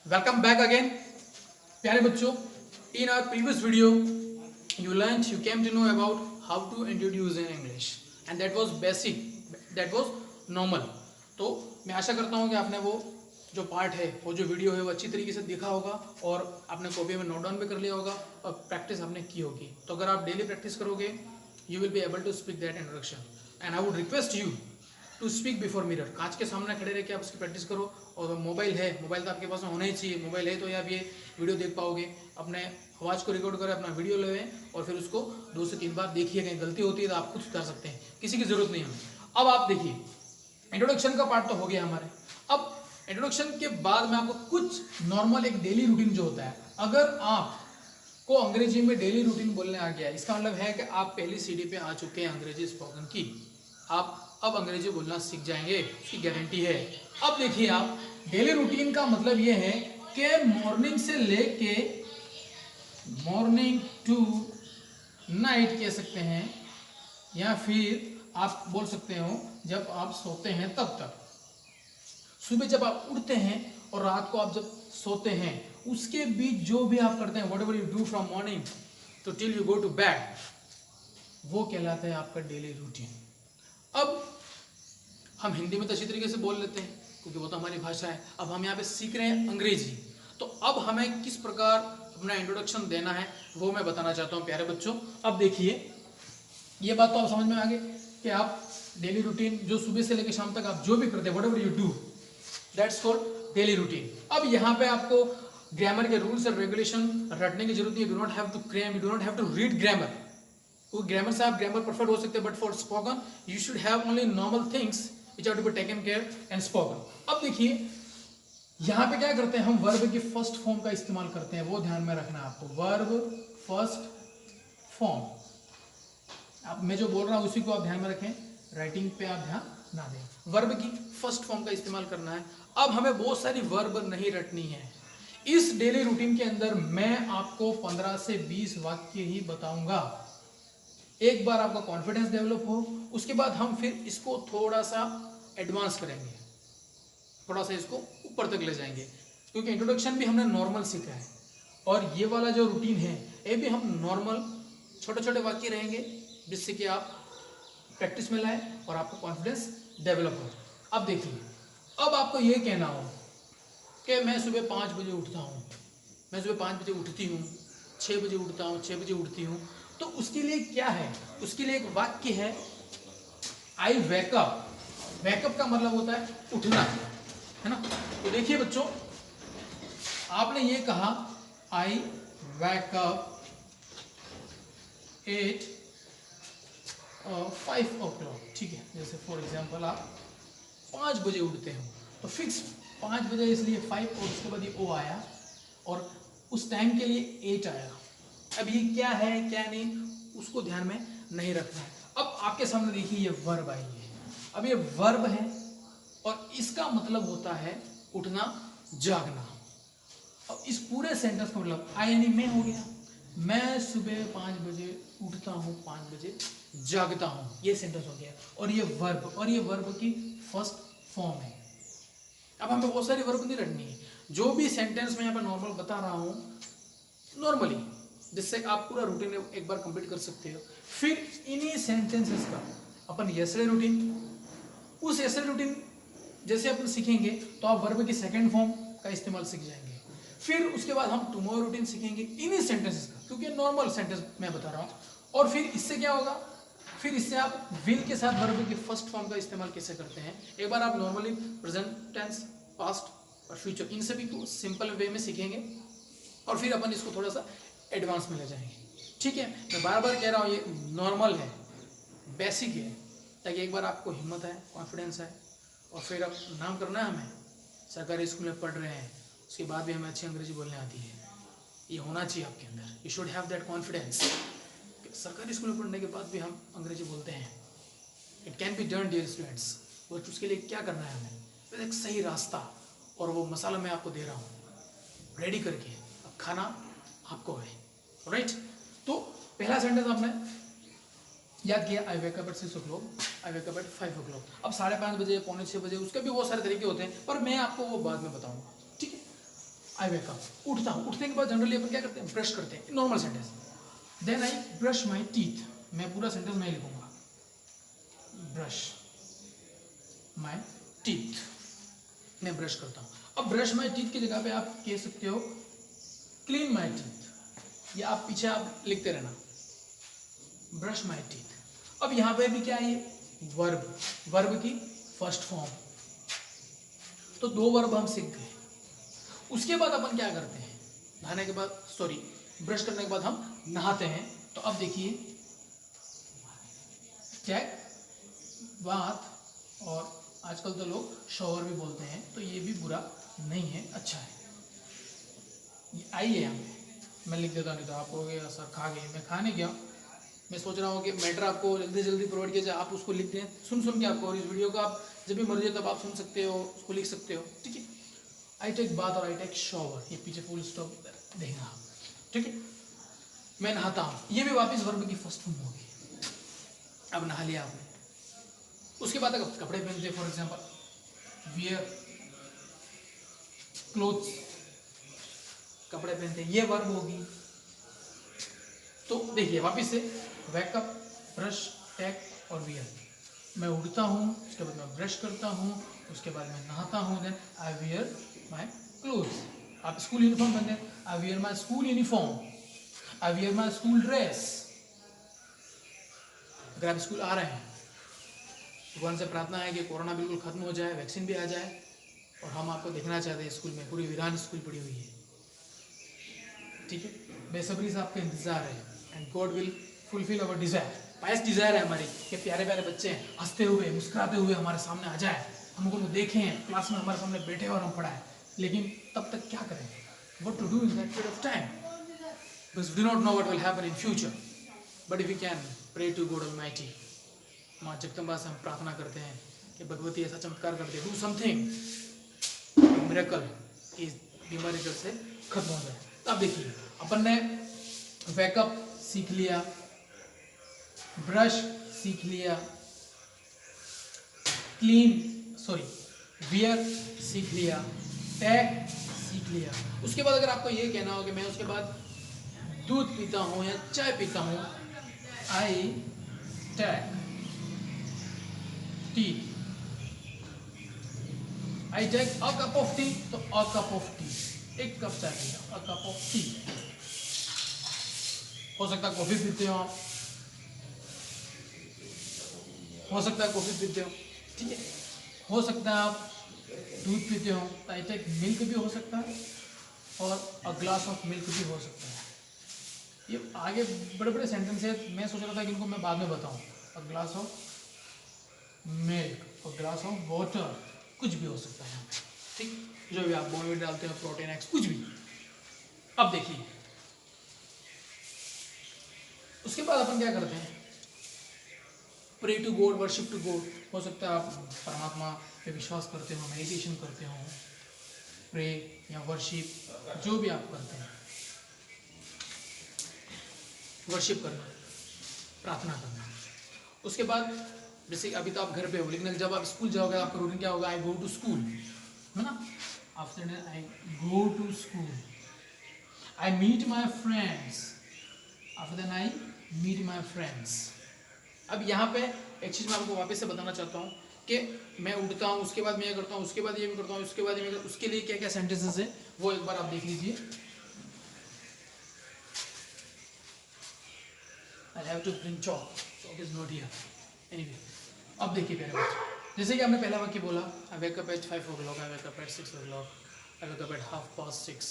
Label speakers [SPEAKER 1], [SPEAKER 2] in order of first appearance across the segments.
[SPEAKER 1] Welcome back again, प्यारे बच्चों. In our previous video, you came to know about how to introduce in English, and that was basic, that was normal. तो मैं आशा करता हूँ कि आपने वो जो पार्ट है, वो जो वीडियो है, वो अच्छी तरीके से देखा होगा और आपने कॉपी में नोट डाउन भी कर लिया होगा और प्रैक्टिस आपने की होगी. तो अगर आप डेली प्रैक्टिस करोगे, you will be able to speak that introduction. And I would request you to speak before mirror. कांच के सामने खड़े रह के आप उसकी प्रैक्टिस करो. और मोबाइल है, मोबाइल तो आपके पास में होना ही चाहिए. मोबाइल है तो आप ये वीडियो देख पाओगे. अपने आवाज़ को रिकॉर्ड करें, अपना वीडियो लेवें और फिर उसको 2 से 3 बार देखिए. कहीं गलती होती है तो आप खुद सुधार सकते हैं, किसी की ज़रूरत नहीं है. अब आप देखिए, इंट्रोडक्शन का पार्ट तो हो गया हमारे. अब इंट्रोडक्शन के बाद में आपको कुछ नॉर्मल एक डेली रूटीन जो होता है, अगर आप को अंग्रेजी में डेली रूटीन बोलने आ गया, इसका मतलब है कि आप पहली सीढ़ी पे आ चुके हैं अंग्रेजी स्पोकन की. आप अब अंग्रेजी बोलना सीख जाएंगे, इसकी गारंटी है. अब देखिए, आप डेली रूटीन का मतलब ये है कि मॉर्निंग से लेके मॉर्निंग टू नाइट कह सकते हैं, या फिर आप बोल सकते हो जब आप सोते हैं तब तक. सुबह जब आप उठते हैं और रात को आप जब सोते हैं, उसके बीच जो भी आप करते हैं, whatever you do from morning to till you go to bed, वो कहलाता है आपका डेली रूटीन. अब हम हिंदी में तो अच्छी तरीके से बोल लेते हैं क्योंकि वो तो हमारी भाषा है. अब हम यहाँ पे सीख रहे हैं अंग्रेजी, तो अब हमें किस प्रकार अपना इंट्रोडक्शन देना है वो मैं बताना चाहता हूँ प्यारे बच्चों. अब देखिए, ये बात तो आप समझ में आ गई कि आप डेली रूटीन जो सुबह से लेकर शाम तक आप जो भी करते हैं, whatever you do, that's called daily routine. अब यहाँ पे आपको ग्रामर के रूल्स एंड रेगुलेशन रटने की जरूरत नहीं है. Do not have to cram, you do not have to read grammar. वो ग्रामर से आप ग्रामर परफेक्ट हो सकते हैं, but for spoken you should have only normal things which have to be taken care and spoken. अब देखिए, यहाँ पे क्या करते हैं, हम वर्ब की फर्स्ट फॉर्म का इस्तेमाल करते हैं, वो ध्यान में रखना है आपको. वर्ब फर्स्ट फॉर्म, अब मैं जो बोल रहा हूँ उसी को आप ध्यान में रखें, राइटिंग पे आप ध्यान ना दें. वर्ब की फर्स्ट फॉर्म का इस्तेमाल करना है. अब हमें बहुत सारी वर्ब नहीं रटनी है. इस डेली रूटीन के अंदर मैं आपको 15 से 20 वाक्य ही बताऊंगा. एक बार आपका कॉन्फिडेंस डेवलप हो, उसके बाद हम फिर इसको थोड़ा सा एडवांस करेंगे, थोड़ा सा इसको ऊपर तक ले जाएंगे, क्योंकि इंट्रोडक्शन भी हमने नॉर्मल सीखा है और ये वाला जो रूटीन है ये भी हम नॉर्मल छोटे छोटे वाक्य रहेंगे, जिससे कि आप प्रैक्टिस में लाए और आपका कॉन्फिडेंस डेवलप हो. अब देखिए, अब आपको ये कहना हो कि मैं सुबह 5 बजे उठता हूँ, मैं सुबह 5 बजे उठती हूँ, 6 बजे उठता हूँ, 6 बजे उठती हूँ. तो उसके लिए क्या है, उसके लिए एक वाक्य है, आई वेकअप. वेकअप का मतलब होता है उठना, है ना. तो देखिए बच्चों, आपने ये कहा आई वेकअप एट 5 o'clock, ठीक है. जैसे फॉर एग्जाम्पल आप 5 बजे उठते हो, तो फिक्स 5 बजे, इसलिए 5 और उसके बाद ये ओ आया और उस टाइम के लिए 8 आया. अब ये क्या है क्या नहीं, उसको ध्यान में नहीं रखना है. अब आपके सामने देखिए ये वर्ब आई है. अब ये वर्ब है और इसका मतलब होता है उठना, जागना. अब इस पूरे सेंटेंस का मतलब आई यानी मैं हो गया, मैं सुबह 5 बजे उठता हूँ, 5 बजे जागता हूँ, ये सेंटेंस हो गया. और ये वर्ब की फर्स्ट फॉर्म है. अब हमें बहुत सारी वर्ब नहीं रखनी है. जो भी सेंटेंस मैं यहाँ पर नॉर्मल बता रहा हूँ, नॉर्मली, जिससे आप पूरा रूटीन एक बार कंप्लीट कर सकते हो. फिर इन्हीं सेंटेंसेस का अपन यस्टरडे रूटीन, उस यस्टरडे रूटीन जैसे अपन सीखेंगे तो आप वर्ब की सेकंड फॉर्म का इस्तेमाल सीख जाएंगे. फिर उसके बाद हम टुमारो रूटीन सीखेंगे इन्हीं सेंटेंसेस का, क्योंकि नॉर्मल सेंटेंस मैं बता रहा हूँ. और फिर इससे क्या होगा, फिर इससे आप विल के साथ वर्ब की फर्स्ट फॉर्म का इस्तेमाल कैसे करते हैं, एक बार आप नॉर्मली प्रेजेंट टेंस, पास्ट और फ्यूचर, इन सभी को सिंपल वे में सीखेंगे और फिर अपन इसको थोड़ा सा एडवांस में ले जाएंगे. ठीक है, मैं बार बार कह रहा हूँ ये नॉर्मल है, बेसिक है, ताकि एक बार आपको हिम्मत है, कॉन्फिडेंस है. और फिर अब नाम करना है, हमें सरकारी स्कूल में पढ़ रहे हैं, उसके बाद भी हमें अच्छी अंग्रेजी बोलने आती है. ये होना चाहिए आपके अंदर, you should have that confidence. सरकारी स्कूल में पढ़ने के बाद भी हम अंग्रेजी बोलते हैं. It can be done dear students. But उसके लिए क्या करना है हमें, तो एक सही रास्ता और वो मसाला मैं आपको दे रहा हूँ रेडी करके. अब खाना आपको है, राइट. तो पहला सेंटेंस आपने याद किया, I wake up at 6 o'clock, I wake up at 5 o'clock. अब 5:30 बजे, 5:45 बजे, उसके भी बहुत सारे तरीके होते हैं, पर मैं आपको वो बाद में बताऊंगा. ठीक है, आई वेक अप, उठता हूँ, उठने के बाद जनरली अपन क्या करते हैं, ब्रश करते हैं, normal sentence. Then I brush my teeth, मैं पूरा सेंटेंस नहीं लिखूंगा, ब्रश माई टीथ, मैं ब्रश करता हूँ। अब ब्रश माई टीथ की जगह पे आप कह सकते हो क्लीन माई टीथ, या आप पीछे आप लिखते रहना ब्रश माई टीथ। अब यहाँ पे भी क्या है, वर्ब, वर्ब की फर्स्ट फॉर्म, तो 2 वर्ब हम सीख गए। उसके बाद अपन क्या करते हैं, नहाने के बाद, सॉरी ब्रश करने के बाद हम नहाते हैं। तो अब देखिए चेक बाथ, और आजकल तो लोग शॉवर भी बोलते हैं, तो ये भी बुरा नहीं है, अच्छा है। ये आई है यहाँ पे, मैं लिख देता, नहीं तो आप कहोगे सर खा गए, मैं खा नहीं गया, मैं सोच रहा हूँ कि मैटर आपको जल्दी जल्दी प्रोवाइड किया जाए, आप उसको लिख दें सुन सुन के आपको, और इस वीडियो को आप जब भी मर्जी तब आप सुन सकते हो, उसको लिख सकते हो, ठीक है। आई टेक बाथ और आई टेक शॉवर, ये पीछे फुल स्टॉप देखना आप, ठीक है। मैं नहाता हूँ, ये भी वापस वर्ब की फर्स्ट फॉर्म होगी। अब नहा लिया आपने, उसके बाद अगर कपड़े पहनते, फॉर एग्जाम्पल वियर क्लोथ्स, कपड़े पहनते, ये वर्ब होगी। तो देखिए वापस से वेकअप, ब्रश, टेक और वियर, मैं उठता हूँ, उसके बाद मैं ब्रश करता हूँ, उसके बाद मैं नहाता हूँ, then I wear my clothes. आप स्कूल यूनिफॉर्म पहनते हैं, I wear my school uniform, I wear my school dress. अगर आप स्कूल आ रहे हैं, भगवान से प्रार्थना है कि कोरोना बिल्कुल खत्म हो जाए, वैक्सीन भी आ जाए, और हम आपको देखना चाहते हैं स्कूल में, पूरी वीरान स्कूल पड़ी हुई है, ठीक है। बेसब्री से आपका इंतजार है, and God will fulfil our desire, pious desire है हमारी कि प्यारे प्यारे बच्चे हैं, हंसते हुए मुस्कुराते हुए हमारे सामने आ जाए, हमको देखें क्लास में हमारे सामने बैठे और हम पढ़ाएं। लेकिन तब तक क्या करें, what to do in that period of time, because we do not know what will happen in future, but if we can pray to God Almighty, माँ जगदम्बा से हम प्रार्थना करते हैं कि भगवती ऐसा चमत्कार कर दे, डू समथिंग मिरेकल, इस बीमारी जड़ से खत्म हो जाए। अब देखिए अपन ने वेकअप सीख लिया, ब्रश सीख लिया, क्लीन सॉरी वियर सीख लिया, टैग सीख लिया। उसके बाद अगर आपको ये कहना हो कि मैं उसके बाद दूध पीता हूँ या चाय पीता हूँ, I take tea, I take a cup of tea, तो अ कप ऑफ टी, एक कप चाय पिया, अ कप ऑफ टी। हो सकता है कॉफी पीते हो आप, हो सकता है कॉफी पीते हो, ठीक है, हो सकता है आप दूध पीते हो, तो आई टेक मिल्क भी हो सकता है, और अ ग्लास ऑफ मिल्क भी हो सकता है। ये आगे बड़े बड़े सेंटेंस है, मैं सोच रहा था कि इनको मैं बाद में बताऊं, a glass of milk, a glass of water, कुछ भी हो सकता है यहाँ पे, ठीक, जो भी आप बॉर्नवीटा डालते हो, प्रोटीन एक्स, कुछ भी। अब देखिए उसके बाद अपन क्या करते हैं, pray to God, worship to God, हो सकता है आप परमात्मा पे विश्वास करते हो, मेडिटेशन करते हो, प्रे या वर्शिप जो भी आप करते हैं, वर्शिप करना, प्रार्थना करना। उसके बाद जैसे अभी तो आप घर पे हो, लेकिन जब आप स्कूल जाओगे आपका रूटीन क्या होगा, आई गो टू स्कूल, है ना, after I go to school, I meet my friends, after then I meet my friends. अब यहाँ पे एक चीज़ मैं आपको वापस से बताना चाहता हूँ कि मैं उठता हूँ, उसके बाद मैं ये करता हूँ, उसके बाद ये भी करता हूँ, उसके बाद ये भी, उसके लिए क्या क्या सेंटेंसेस है वो एक बार आप देख लीजिए। I have to bring chalk, chalk is not here, anyway. अब देखिए प्यारे बच्चे, जैसे कि आपने पहला वाक्य बोला, I wake up at 5 o'clock, I wake up at 6 o'clock, I wake up at 6:30,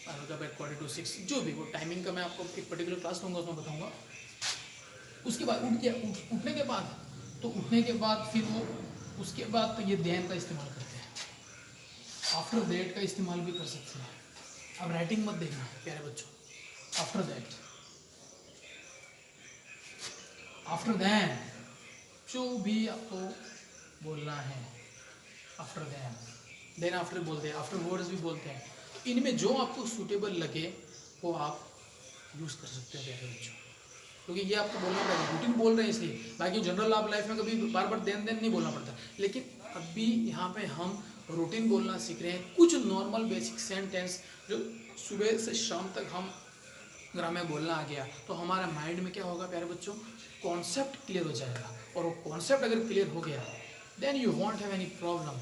[SPEAKER 1] I wake up at 5:45, जो भी वो टाइमिंग का मैं आपको एक पर्टिकुलर क्लास लूँगा उसमें बताऊँगा। उसके बाद उठने के बाद, तो उठने के बाद फिर वो उसके बाद तो ये देन का इस्तेमाल करते हैं, आफ्टर दैट का इस्तेमाल भी कर सकते हैं। अब राइटिंग मत देखना प्यारे बच्चों, आफ्टर दैट, आफ्टर दैन, जो भी आपको बोलना है, आफ्टर दैन, देन आफ्टर बोलते हैं, आफ्टर वर्ड्स भी बोलते हैं, इनमें जो आपको सूटेबल लगे वो आप यूज़ कर सकते हैं प्यारे बच्चों, क्योंकि ये आपको बोलना पड़ेगा, रूटीन बोल रहे हैं इसलिए, बाकी जनरल आप लाइफ में कभी बार बार देन देन नहीं बोलना पड़ता, लेकिन अभी यहाँ पे हम रूटीन बोलना सीख रहे हैं, कुछ नॉर्मल बेसिक सेंटेंस जो सुबह से शाम तक हम अगर हमें बोलना आ गया तो हमारे माइंड में क्या होगा प्यारे बच्चों, कॉन्सेप्ट क्लियर हो जाएगा। और वो कॉन्सेप्ट अगर क्लियर हो गया then you won't have any problem.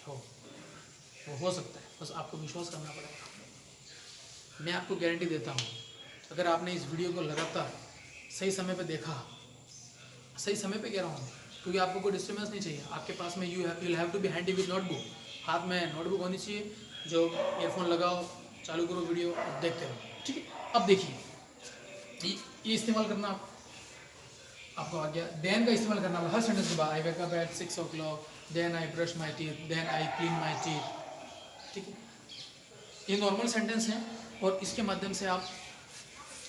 [SPEAKER 1] वो हो सकता है, बस आपको विश्वास करना पड़ेगा। मैं आपको गारंटी देता हूँ, अगर आपने इस वीडियो को लगातार सही समय पे देखा, सही समय पे कह रहा हूँ क्योंकि आपको कोई डिस्टर्बेंस नहीं चाहिए, आपके पास में you have to be handy with notebook, हाथ में नोटबुक होनी चाहिए, जो ईयरफोन लगाओ, चालू करो वीडियो और देखते रहो, ठीक है। अब देखिए ये इस्तेमाल करना आपको आ गया। देन का इस्तेमाल करना हर सेंटेंस के बाद, I wake up at 6 o'clock, then I brush my teeth, then I clean my teeth, ठीक है। ये नॉर्मल सेंटेंस हैं और इसके माध्यम से आप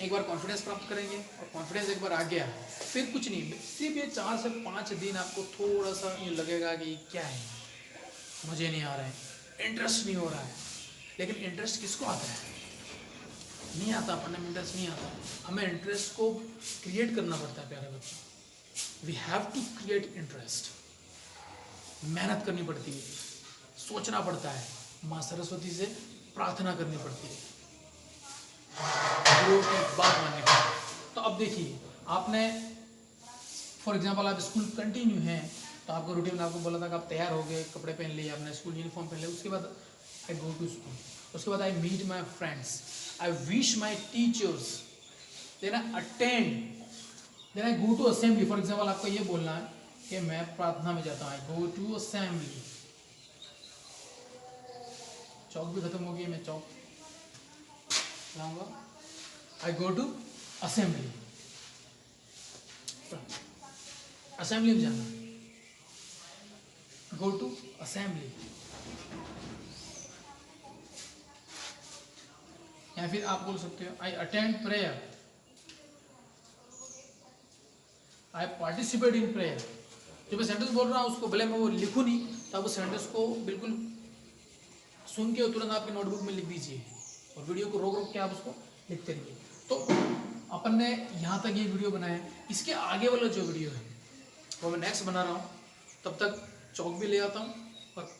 [SPEAKER 1] एक बार कॉन्फिडेंस प्राप्त करेंगे। और कॉन्फिडेंस एक बार आ गया फिर कुछ नहीं, सिर्फ ये 4 से 5 दिन आपको थोड़ा सा ये लगेगा कि क्या है, मुझे नहीं आ रहा है, इंटरेस्ट नहीं हो रहा है। लेकिन इंटरेस्ट किसको आता है? नहीं आता, पढ़ने में इंटरेस्ट नहीं आता। हमें इंटरेस्ट को क्रिएट करना पड़ता है प्यारे बच्चों। We have to create interest. मेहनत करनी पड़ती है, सोचना पड़ता है, माँ सरस्वती से प्रार्थना करनी पड़ती है, गुरु की बात माननी पड़ती है। तो अब देखिए, आपने फॉर एग्जाम्पल आप स्कूल कंटिन्यू हैं तो आपको रूटीन आपको बोला था कि आप तैयार हो गए, कपड़े पहन लिए, आपने स्कूल यूनिफॉर्म पहन लिया, उसके बाद आई गो टू स्कूल, उसके बाद I meet my friends, I wish my teachers, then I attend, then I go to assembly. For example आपको ये बोलना है कि मैं प्रार्थना में जाता हूँ, आई गो टू असेंबली। चौक भी खत्म हो गई, मैं चौक लाऊंगा, आई गो टू असेंबली। असेंबली में जाना, गो टू असेंबली। या फिर आप बोल सकते हो I attend prayer, I participate in prayer. जो मैं सेंटेंस बोल रहा हूँ उसको भले मैं वो लिखूँ नहीं, तो आप उस सेंटेंस को बिल्कुल सुन के तुरंत आपके नोटबुक में लिख दीजिए और वीडियो को रोक रोक के आप उसको लिखते रहिए। तो अपन ने यहाँ तक ये वीडियो बनाया, इसके आगे वाला जो वीडियो है वो मैं नेक्स्ट बना रहा हूँ। तब तक चौक भी ले आता हूँ और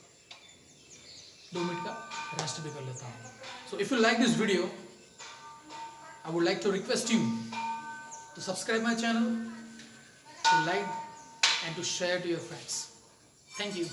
[SPEAKER 1] 2 मिनट का रेस्ट भी कर लेता हूँ। So if you like this video, I would like to request you to subscribe my channel, to like and to share to your friends. Thank you.